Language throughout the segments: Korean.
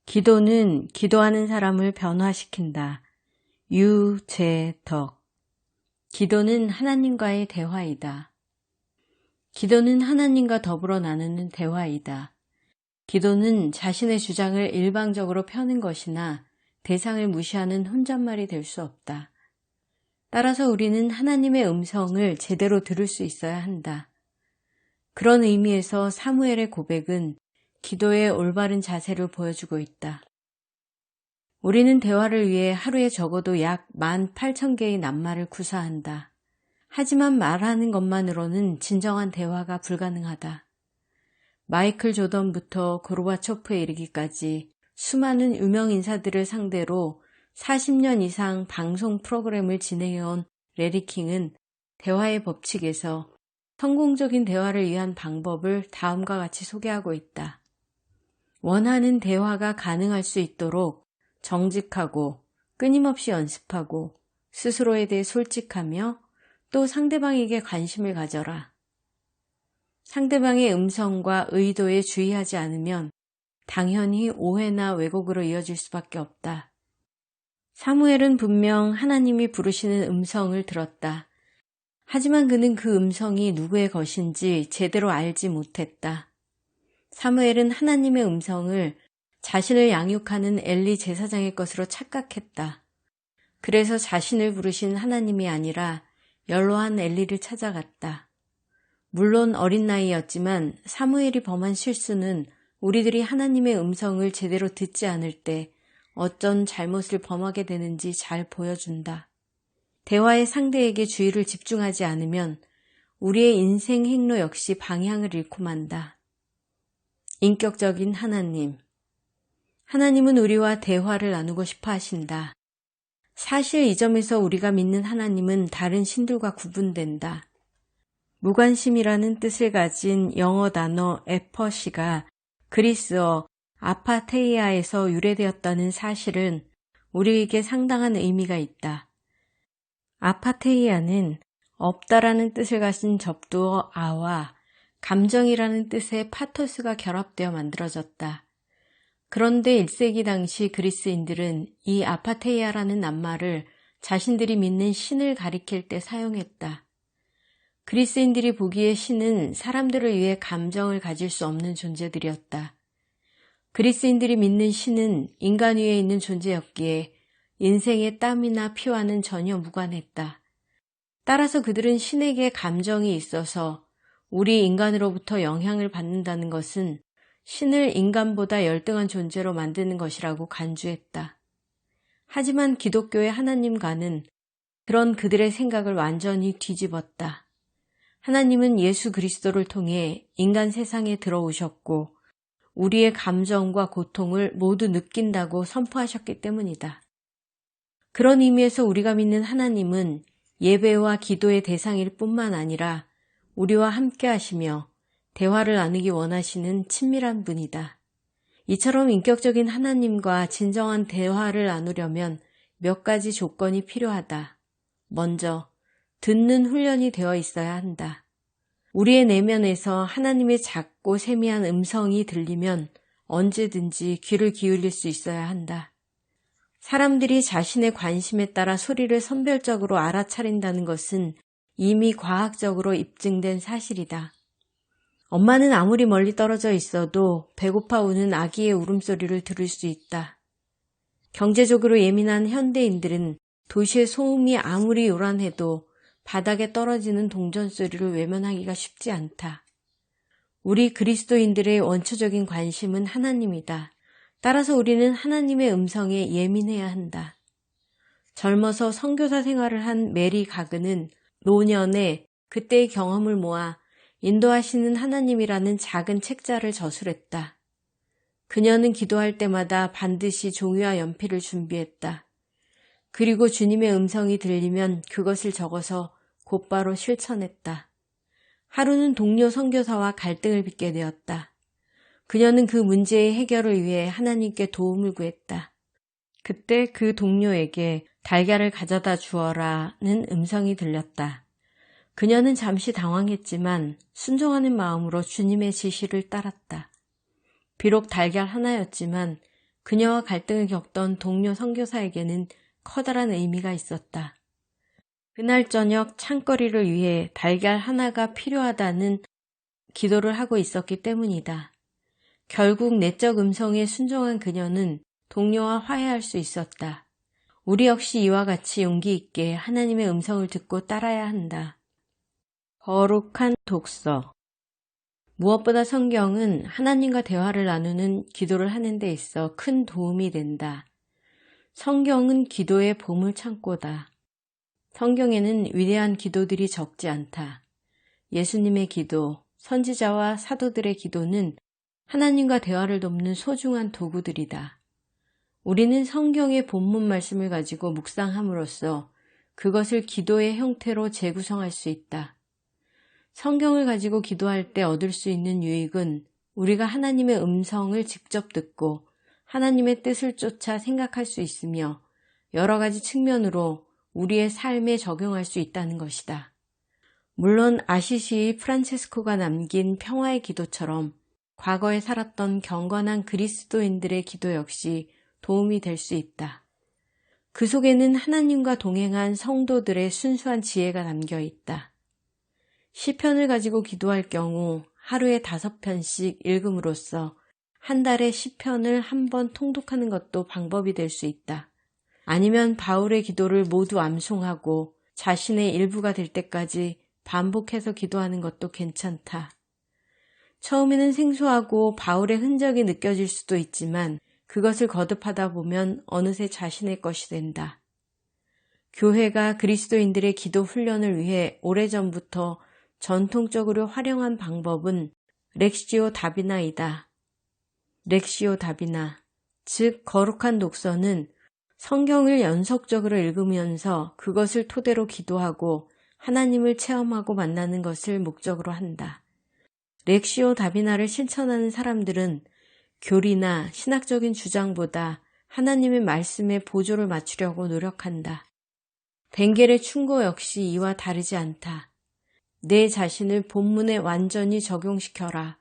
기도는 기도하는 사람을 변화시킨다. 유재덕. 기도는 하나님과의 대화이다. 기도는 하나님과 더불어 나누는 대화이다. 기도는 자신의 주장을 일방적으로 펴는 것이나 대상을 무시하는 혼잣말이 될 수 없다. 따라서 우리는 하나님의 음성을 제대로 들을 수 있어야 한다. 그런 의미에서 사무엘의 고백은 기도의 올바른 자세를 보여주고 있다. 우리는 대화를 위해 하루에 적어도 약 18,000개의 낱말을 구사한다. 하지만 말하는 것만으로는 진정한 대화가 불가능하다. 마이클 조던부터 고르바초프에 이르기까지 수많은 유명 인사들을 상대로 40년 이상 방송 프로그램을 진행해온 레리 킹은 대화의 법칙에서 성공적인 대화를 위한 방법을 다음과 같이 소개하고 있다. 원하는 대화가 가능할 수 있도록 정직하고 끊임없이 연습하고 스스로에 대해 솔직하며 또 상대방에게 관심을 가져라. 상대방의 음성과 의도에 주의하지 않으면 당연히 오해나 왜곡으로 이어질 수밖에 없다. 사무엘은 분명 하나님이 부르시는 음성을 들었다. 하지만 그는 그 음성이 누구의 것인지 제대로 알지 못했다. 사무엘은 하나님의 음성을 자신을 양육하는 엘리 제사장의 것으로 착각했다. 그래서 자신을 부르신 하나님이 아니라 연로한 엘리를 찾아갔다. 물론 어린 나이였지만 사무엘이 범한 실수는 우리들이 하나님의 음성을 제대로 듣지 않을 때 어떤 잘못을 범하게 되는지 잘 보여준다. 대화의 상대에게 주의를 집중하지 않으면 우리의 인생 행로 역시 방향을 잃고 만다. 인격적인 하나님. 하나님은 우리와 대화를 나누고 싶어 하신다. 사실 이 점에서 우리가 믿는 하나님은 다른 신들과 구분된다. 무관심이라는 뜻을 가진 영어 단어 에퍼시가 그리스어 아파테이아에서 유래되었다는 사실은 우리에게 상당한 의미가 있다. 아파테이아는 없다라는 뜻을 가진 접두어 아와 감정이라는 뜻의 파토스가 결합되어 만들어졌다. 그런데 1세기 당시 그리스인들은 이 아파테이아라는 낱말을 자신들이 믿는 신을 가리킬 때 사용했다. 그리스인들이 보기에 신은 사람들을 위해 감정을 가질 수 없는 존재들이었다. 그리스인들이 믿는 신은 인간 위에 있는 존재였기에 인생의 땀이나 피와는 전혀 무관했다. 따라서 그들은 신에게 감정이 있어서 우리 인간으로부터 영향을 받는다는 것은 신을 인간보다 열등한 존재로 만드는 것이라고 간주했다. 하지만 기독교의 하나님과는 그런 그들의 생각을 완전히 뒤집었다. 하나님은 예수 그리스도를 통해 인간 세상에 들어오셨고 우리의 감정과 고통을 모두 느낀다고 선포하셨기 때문이다. 그런 의미에서 우리가 믿는 하나님은 예배와 기도의 대상일 뿐만 아니라 우리와 함께 하시며 대화를 나누기 원하시는 친밀한 분이다. 이처럼 인격적인 하나님과 진정한 대화를 나누려면 몇 가지 조건이 필요하다. 먼저, 듣는 훈련이 되어 있어야 한다. 우리의 내면에서 하나님의 작고 세미한 음성이 들리면 언제든지 귀를 기울일 수 있어야 한다. 사람들이 자신의 관심에 따라 소리를 선별적으로 알아차린다는 것은 이미 과학적으로 입증된 사실이다. 엄마는 아무리 멀리 떨어져 있어도 배고파 우는 아기의 울음소리를 들을 수 있다. 경제적으로 예민한 현대인들은 도시의 소음이 아무리 요란해도 바닥에 떨어지는 동전 소리를 외면하기가 쉽지 않다. 우리 그리스도인들의 원초적인 관심은 하나님이다. 따라서 우리는 하나님의 음성에 예민해야 한다. 젊어서 선교사 생활을 한 메리 가그는 노년에 그때의 경험을 모아 인도하시는 하나님이라는 작은 책자를 저술했다. 그녀는 기도할 때마다 반드시 종이와 연필을 준비했다. 그리고 주님의 음성이 들리면 그것을 적어서 곧바로 실천했다. 하루는 동료 선교사와 갈등을 빚게 되었다. 그녀는 그 문제의 해결을 위해 하나님께 도움을 구했다. 그때 그 동료에게 달걀을 가져다 주어라는 음성이 들렸다. 그녀는 잠시 당황했지만 순종하는 마음으로 주님의 지시를 따랐다. 비록 달걀 하나였지만 그녀와 갈등을 겪던 동료 선교사에게는 커다란 의미가 있었다. 그날 저녁 창거리를 위해 달걀 하나가 필요하다는 기도를 하고 있었기 때문이다. 결국 내적 음성에 순종한 그녀는 동료와 화해할 수 있었다. 우리 역시 이와 같이 용기 있게 하나님의 음성을 듣고 따라야 한다. 거룩한 독서. 무엇보다 성경은 하나님과 대화를 나누는 기도를 하는 데 있어 큰 도움이 된다. 성경은 기도의 보물창고다. 성경에는 위대한 기도들이 적지 않다. 예수님의 기도, 선지자와 사도들의 기도는 하나님과 대화를 돕는 소중한 도구들이다. 우리는 성경의 본문 말씀을 가지고 묵상함으로써 그것을 기도의 형태로 재구성할 수 있다. 성경을 가지고 기도할 때 얻을 수 있는 유익은 우리가 하나님의 음성을 직접 듣고 하나님의 뜻을 쫓아 생각할 수 있으며 여러 가지 측면으로 우리의 삶에 적용할 수 있다는 것이다. 물론 아시시 프란체스코가 남긴 평화의 기도처럼 과거에 살았던 경건한 그리스도인들의 기도 역시 도움이 될 수 있다. 그 속에는 하나님과 동행한 성도들의 순수한 지혜가 담겨 있다. 시편을 가지고 기도할 경우 하루에 5편씩 읽음으로써 한 달에 시편을 한 번 통독하는 것도 방법이 될 수 있다. 아니면 바울의 기도를 모두 암송하고 자신의 일부가 될 때까지 반복해서 기도하는 것도 괜찮다. 처음에는 생소하고 바울의 흔적이 느껴질 수도 있지만 그것을 거듭하다 보면 어느새 자신의 것이 된다. 교회가 그리스도인들의 기도 훈련을 위해 오래전부터 전통적으로 활용한 방법은 렉시오 다비나이다. 렉시오 다비나, 즉 거룩한 독서는 성경을 연속적으로 읽으면서 그것을 토대로 기도하고 하나님을 체험하고 만나는 것을 목적으로 한다. 렉시오 다비나를 실천하는 사람들은 교리나 신학적인 주장보다 하나님의 말씀에 보조를 맞추려고 노력한다. 벵겔의 충고 역시 이와 다르지 않다. 내 자신을 본문에 완전히 적용시켜라.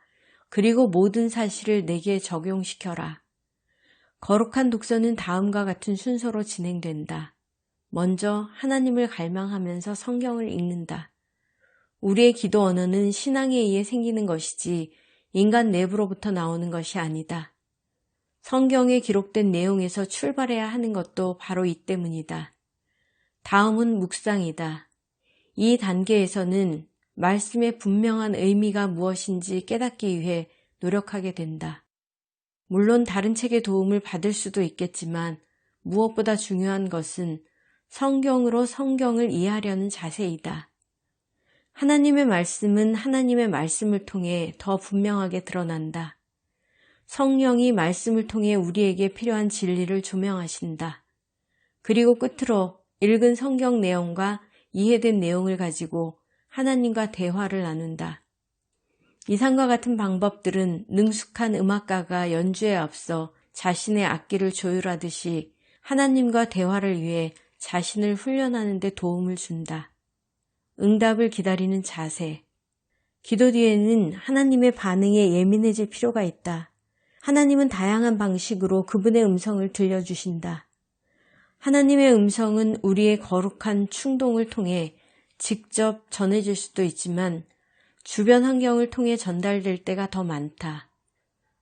그리고 모든 사실을 내게 적용시켜라. 거룩한 독서는 다음과 같은 순서로 진행된다. 먼저 하나님을 갈망하면서 성경을 읽는다. 우리의 기도 언어는 신앙에 의해 생기는 것이지 인간 내부로부터 나오는 것이 아니다. 성경에 기록된 내용에서 출발해야 하는 것도 바로 이 때문이다. 다음은 묵상이다. 이 단계에서는 말씀의 분명한 의미가 무엇인지 깨닫기 위해 노력하게 된다. 물론 다른 책의 도움을 받을 수도 있겠지만 무엇보다 중요한 것은 성경으로 성경을 이해하려는 자세이다. 하나님의 말씀은 하나님의 말씀을 통해 더 분명하게 드러난다. 성령이 말씀을 통해 우리에게 필요한 진리를 조명하신다. 그리고 끝으로 읽은 성경 내용과 이해된 내용을 가지고 하나님과 대화를 나눈다. 이상과 같은 방법들은 능숙한 음악가가 연주에 앞서 자신의 악기를 조율하듯이 하나님과 대화를 위해 자신을 훈련하는 데 도움을 준다. 응답을 기다리는 자세. 기도 뒤에는 하나님의 반응에 예민해질 필요가 있다. 하나님은 다양한 방식으로 그분의 음성을 들려주신다. 하나님의 음성은 우리의 거룩한 충동을 통해 직접 전해질 수도 있지만 주변 환경을 통해 전달될 때가 더 많다.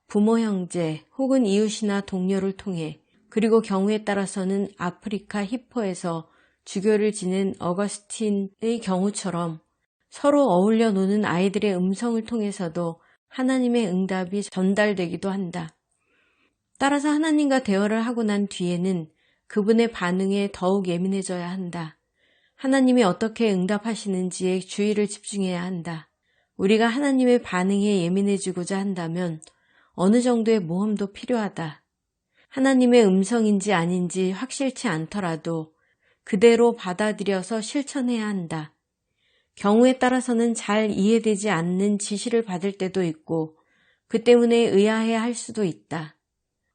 부모, 형제 혹은 이웃이나 동료를 통해, 그리고 경우에 따라서는 아프리카 히포에서 주교를 지낸 어거스틴의 경우처럼 서로 어울려 노는 아이들의 음성을 통해서도 하나님의 응답이 전달되기도 한다. 따라서 하나님과 대화를 하고 난 뒤에는 그분의 반응에 더욱 예민해져야 한다. 하나님이 어떻게 응답하시는지에 주의를 집중해야 한다. 우리가 하나님의 반응에 예민해지고자 한다면 어느 정도의 모험도 필요하다. 하나님의 음성인지 아닌지 확실치 않더라도 그대로 받아들여서 실천해야 한다. 경우에 따라서는 잘 이해되지 않는 지시를 받을 때도 있고 그 때문에 의아해야 할 수도 있다.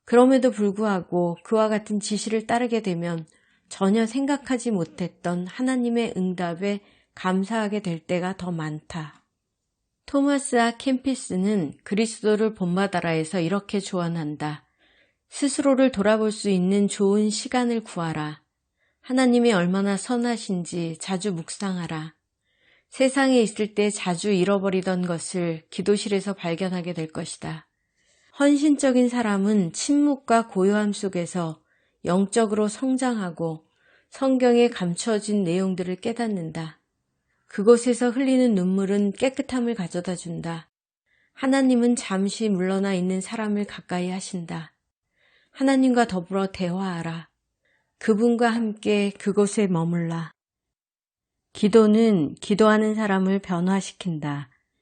그럼에도 불구하고 그와 같은 지시를 따르게 되면 전혀 생각하지 못했던 하나님의 응답에 감사하게 될 때가 더 많다. 토마스 아 캠피스는 그리스도를 본받아라에서 이렇게 조언한다. 스스로를 돌아볼 수 있는 좋은 시간을 구하라. 하나님이 얼마나 선하신지 자주 묵상하라. 세상에 있을 때 자주 잃어버리던 것을 기도실에서 발견하게 될 것이다. 헌신적인 사람은 침묵과 고요함 속에서 영적으로 성장하고 성경에 감춰진 내용들을 깨닫는다. 그곳에서 흘리는 눈물은 깨끗함을 가져다 준다. 하나님은 잠시 물러나 있는 사람을 가까이 하신다. 하나님과 더불어 대화하라. 그분과 함께 그곳에 머물라. 기도는 기도하는 사람을 변화시킨다.